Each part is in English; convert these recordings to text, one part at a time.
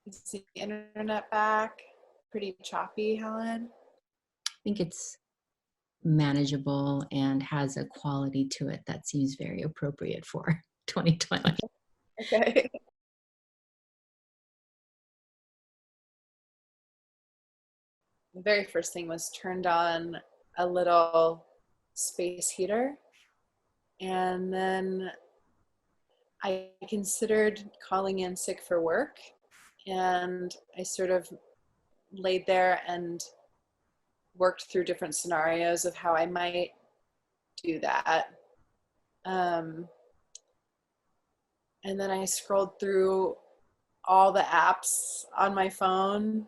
Is the internet back? Pretty choppy, Helen? I think it's manageable and has a quality to it that seems very appropriate for 2020. Okay. The very first thing was turned on a little space heater. And then I considered calling in sick for work. And I sort of laid there and worked through different scenarios of how I might do that. And then I scrolled through all the apps on my phone.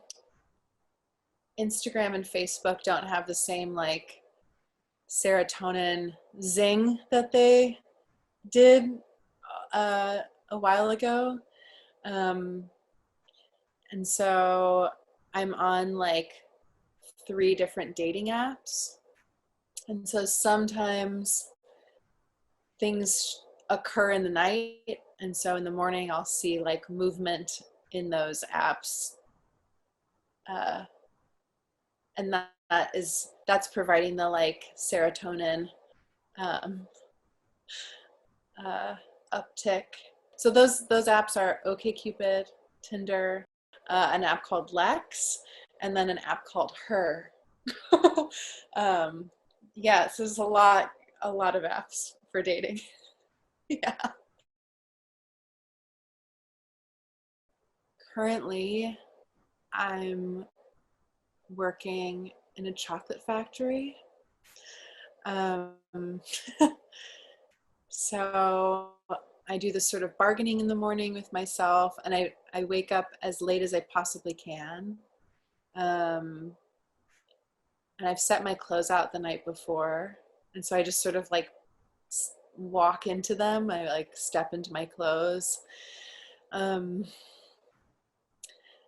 Instagram and Facebook don't have the same like serotonin zing that they did a while ago. And so I'm on like 3 different dating apps. And so sometimes things occur in the night. And so in the morning, I'll see like movement in those apps. And that's providing the like serotonin uptick. So those apps are OkCupid, Tinder, an app called Lex, and then an app called Her. Yeah, so there's a lot of apps for dating. Yeah. Currently, I'm working in a chocolate factory. So I do this sort of bargaining in the morning with myself, and I wake up as late as I possibly can. And I've set my clothes out the night before. And so I just sort of like walk into them. I like step into my clothes. And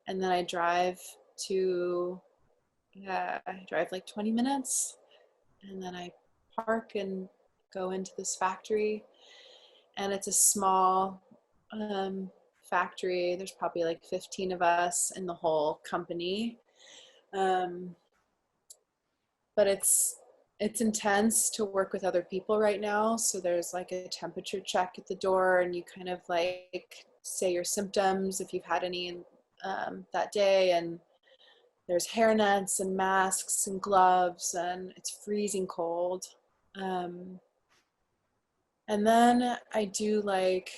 then I drive like 20 minutes, and then I park and go into this factory. And it's a small factory. There's probably like 15 of us in the whole company. But it's intense to work with other people right now. So there's like a temperature check at the door, and you kind of like say your symptoms if you've had any that day. And there's hairnets and masks and gloves, and it's freezing cold. And then I do like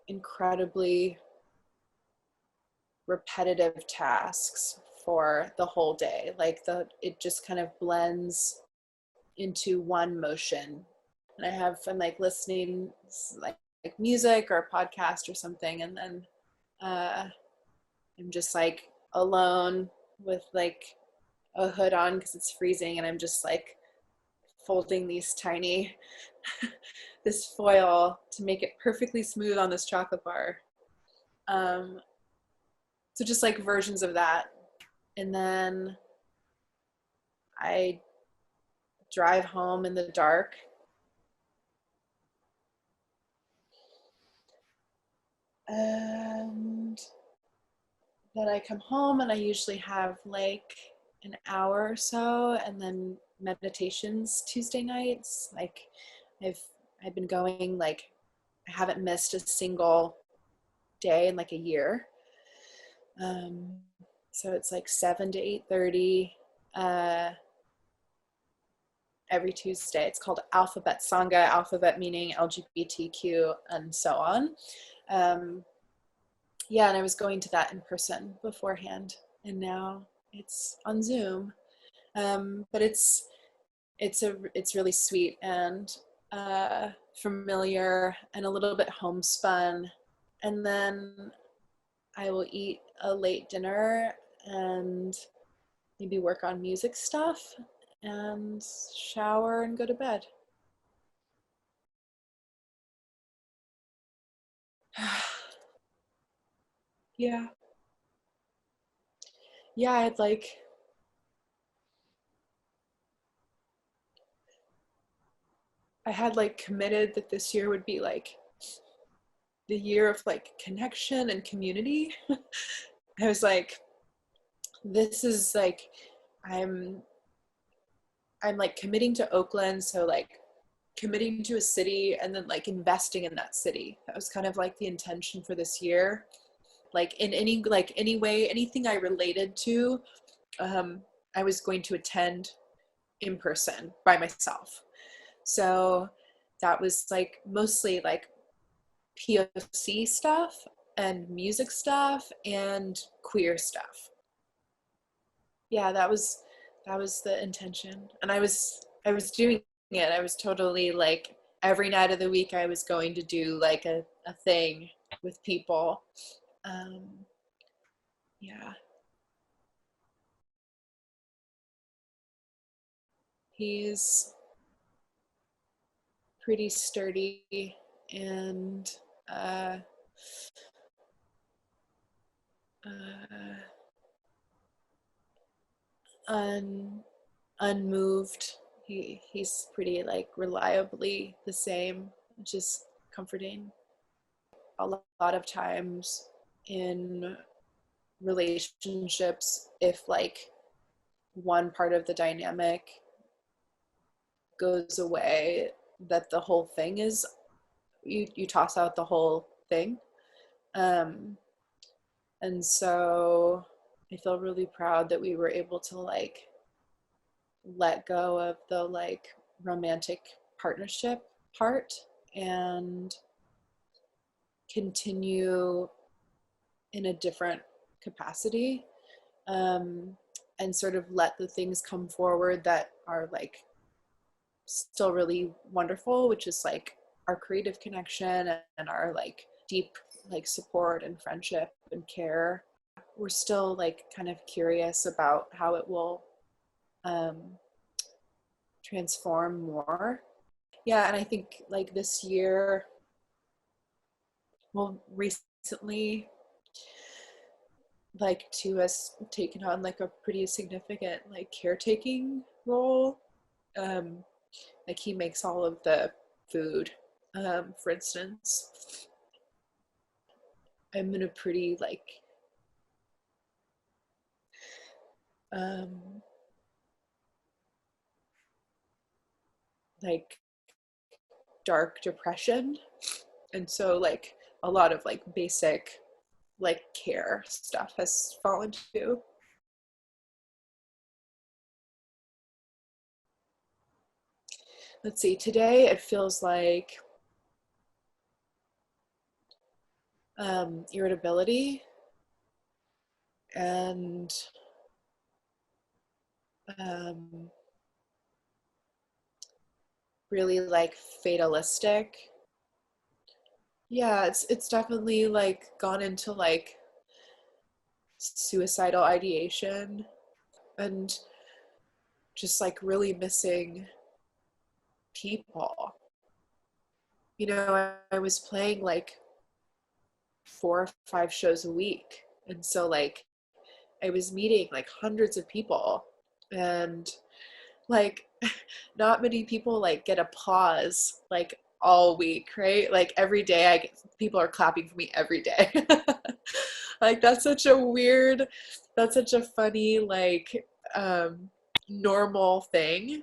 incredibly repetitive tasks for the whole day. Like it just kind of blends into one motion. And I'm like listening like music or a podcast or something, and then I'm just like alone with like a hood on because it's freezing, and I'm just like folding these tiny this foil to make it perfectly smooth on this chocolate bar. So just like versions of that. And then I drive home in the dark. And then I come home, and I usually have like an hour or so, and then meditations Tuesday nights. Like I've been going, like I haven't missed a single day in like a year. So it's like 7 to 8:30 every Tuesday. It's called Alphabet Sangha, alphabet meaning LGBTQ and so on. Yeah, and I was going to that in person beforehand, and now it's on Zoom. But it's really sweet and familiar and a little bit homespun. And then I will eat a late dinner and maybe work on music stuff and shower and go to bed. Yeah. Yeah, I'd like I had like committed that this year would be like the year of like connection and community. I was like, this is like, I'm I'm like committing to Oakland, so like committing to a city and then like investing in that city. That was kind of like the intention for this year. Like in any way, anything I related to, um, I was going to attend in person by myself. So that was like mostly like POC stuff and music stuff and queer stuff. Yeah, that was the intention. And I was doing it. I was totally like every night of the week I was going to do like a thing with people. Um, yeah. He's pretty sturdy and uh, uh, un, unmoved. He's pretty like reliably the same, which is comforting. A lot of times in relationships, if like one part of the dynamic goes away, that the whole thing is, you toss out the whole thing. Um, and so I feel really proud that we were able to like let go of the like romantic partnership part and continue in a different capacity, um, and sort of let the things come forward that are like still really wonderful, which is like our creative connection and our like deep like support and friendship and care. We're still like kind of curious about how it will um, transform more. Yeah, and I think like this year, well, recently, like two has taken on like a pretty significant like caretaking role. Um, like he makes all of the food. For instance, I'm in a pretty um, like dark depression, and so like a lot of like basic like care stuff has fallen to. Let's see. Today it feels like irritability and um, really like fatalistic. Yeah, it's definitely like gone into like suicidal ideation and just like really missing people. I was playing like 4 or 5 shows a week. And so like I was meeting like hundreds of people and like not many people like get applause like all week, right? Like every day people are clapping for me every day. Like that's such a funny like normal thing.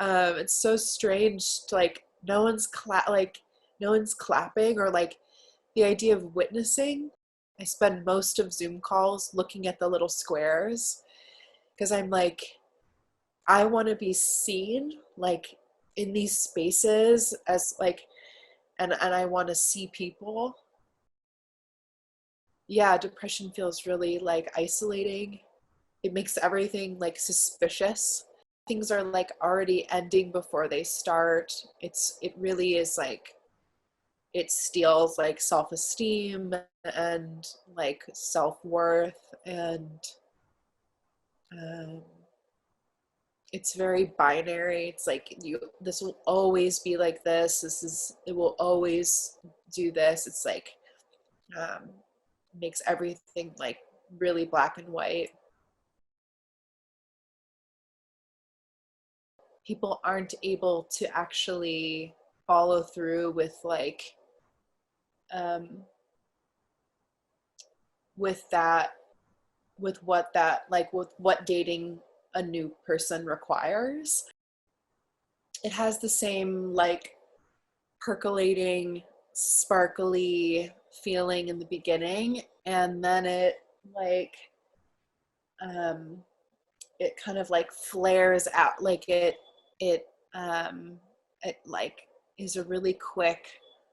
It's so strange to, like no one's clapping or like the idea of witnessing. I spend most of Zoom calls looking at the little squares because I'm like, I want to be seen like in these spaces as like, and I want to see people. Yeah, depression feels really like isolating. It makes everything like suspicious. Things are like already ending before they start. It really is like it steals like self-esteem and like self-worth and um, it's very binary. It's like this will always be like this, it will always do this. It's like um, makes everything like really black and white. People aren't able to actually follow through with like um with that, with what that, like with what dating a new person requires. It has the same like percolating, sparkly feeling in the beginning, and then like um it kind of like flares out, like it um it like is a really quick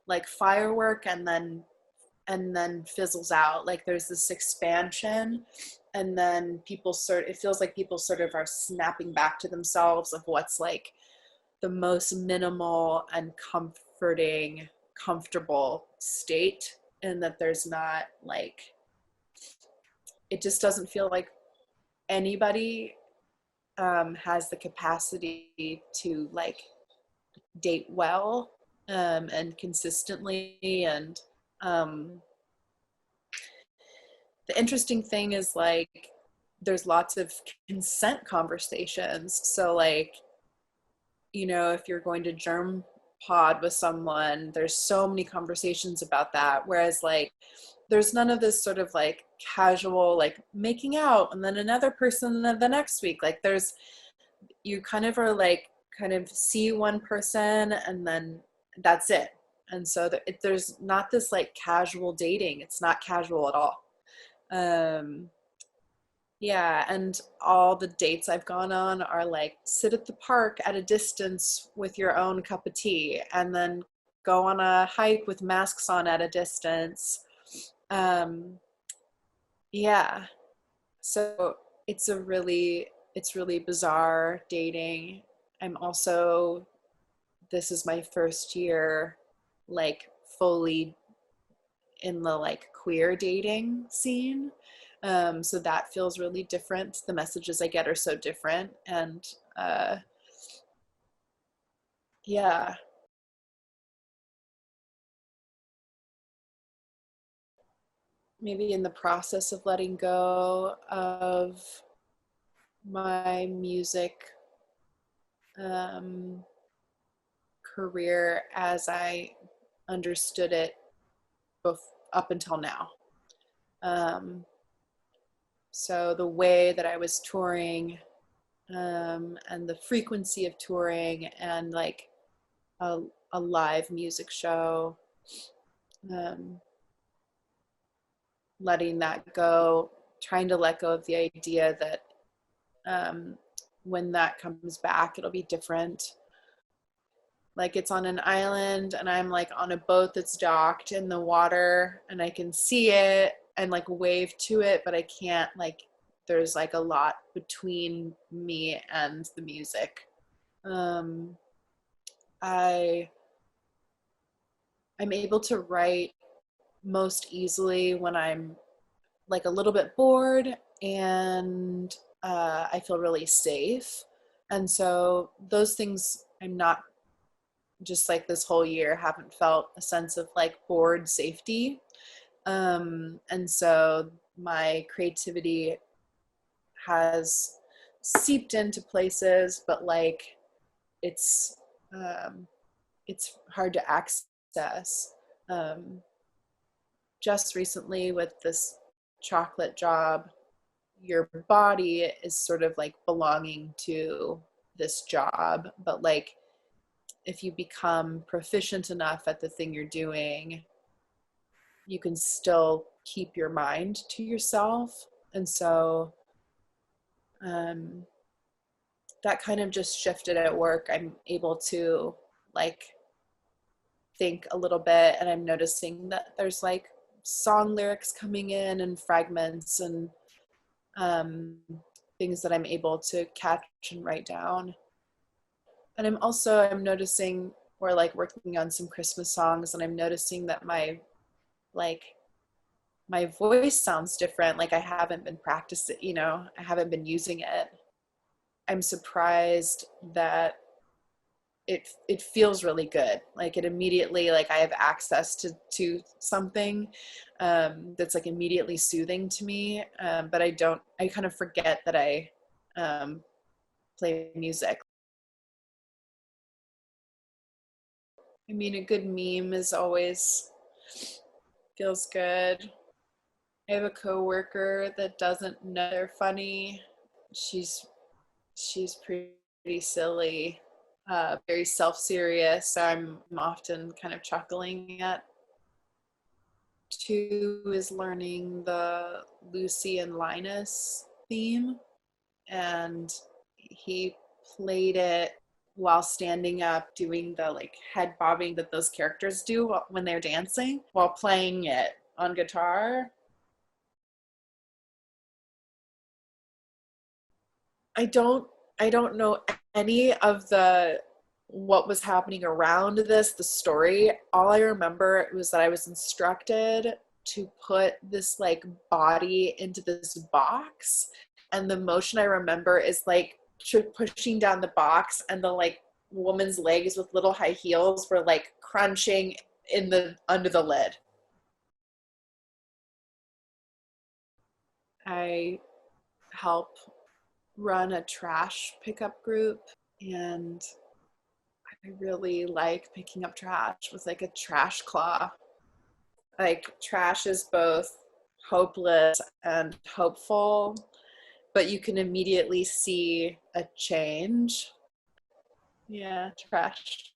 like firework, and then fizzles out. Like there's this expansion, and then it feels like people sort of are snapping back to themselves of what's like the most minimal and comfortable state, and that there's not like, it just doesn't feel like anybody has the capacity to like date well and consistently. And um, the interesting thing is like there's lots of consent conversations. So like, you know, if you're going to germ pod with someone, there's so many conversations about that. Whereas like there's none of this sort of like casual like making out and then another person the next week. Like there's, you kind of are like kind of see one person and then that's it. And so there's not this like casual dating. It's not casual at all. um yeah, and all the dates I've gone on are like sit at the park at a distance with your own cup of tea, and then go on a hike with masks on at a distance. um yeah, so it's really bizarre dating. I'm also, this is my first year like fully in the like queer dating scene. So that feels really different. The messages I get are so different. And uh, yeah, maybe in the process of letting go of my music um, career as I understood it up until now. Um, so the way that I was touring, and the frequency of touring, and like a, a live music show, um, letting that go, trying to let go of the idea that um, when that comes back, it'll be different. Like it's on an island and I'm like on a boat that's docked in the water and I can see it and like wave to it, but I can't like, there's like a lot between me and the music. Um, I I'm able to write most easily when I'm like a little bit bored and I feel really safe. And so those things, I'm not, just like this whole year haven't felt a sense of like bored safety. And so my creativity has seeped into places, but like it's um, it's hard to access. Um, just recently with this chocolate job, your body is sort of like belonging to this job, but like if you become proficient enough at the thing you're doing, you can still keep your mind to yourself. And so um, that kind of just shifted at work. I'm able to like think a little bit, and I'm noticing that there's like song lyrics coming in and fragments and um, things that I'm able to catch and write down. And I'm noticing, we're like working on some Christmas songs, and I'm noticing that like my voice sounds different. Like I haven't been practicing, you know, I haven't been using it. I'm surprised that it feels really good. Like it immediately, like I have access to something that's like immediately soothing to me. But I kind of forget that I um, play music. I mean, a good meme is always feels good. I have a coworker that doesn't know they're funny. She's she's pretty silly, very self-serious. So I'm often kind of chuckling at. Two is learning the Lucy and Linus theme, and he played it while standing up doing the like head bobbing that those characters do when they're dancing while playing it on guitar. I don't know any of the what was happening around this, the story. All I remember was that I was instructed to put this like body into this box, and the motion I remember is like pushing down the box, and the like woman's legs with little high heels were like crunching in the under the lid. I help run a trash pickup group, and I really like picking up trash with like a trash claw. Like trash is both hopeless and hopeful, but you can immediately see a change. Yeah, trash.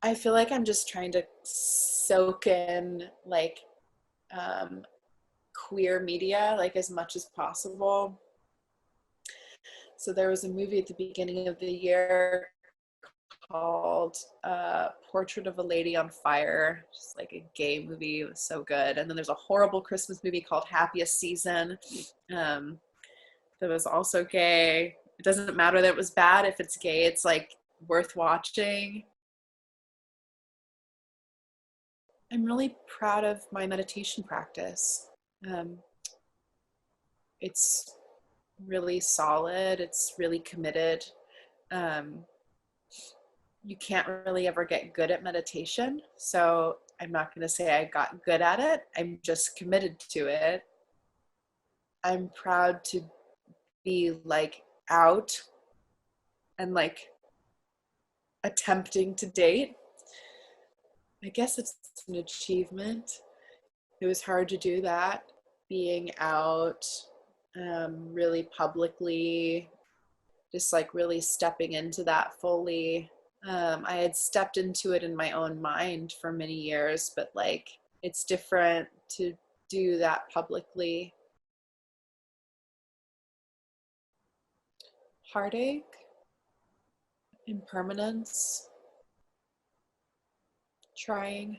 I feel like I'm just trying to soak in like um, queer media like as much as possible. So there was a movie at the beginning of the year called Portrait of a Lady on Fire, just like a gay movie. It was so good. And then there's a horrible Christmas movie called Happiest Season, um, that was also gay. It doesn't matter that it was bad. If it's gay, it's like worth watching. I'm really proud of my meditation practice. Um, it's really solid. It's really committed. Um, you can't really ever get good at meditation. So I'm not going to say I got good at it. I'm just committed to it. I'm proud to be like out and like attempting to date. I guess it's an achievement. It was hard to do that, being out really publicly, just like really stepping into that fully. I had stepped into it in my own mind for many years, but like it's different to do that publicly. Heartache, impermanence, trying.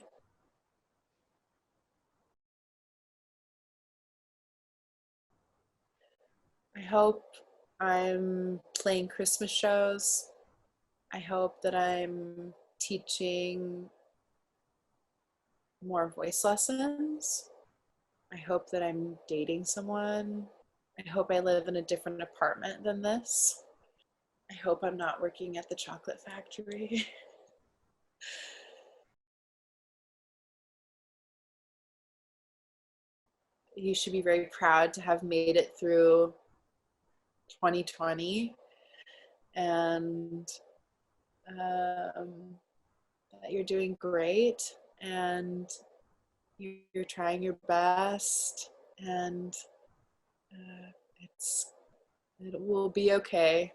I hope I'm playing Christmas shows. I hope that I'm teaching more voice lessons. I hope that I'm dating someone. I hope I live in a different apartment than this. I hope I'm not working at the chocolate factory. You should be very proud to have made it through 2020, and that you're doing great, and you're trying your best, and it's it will be okay.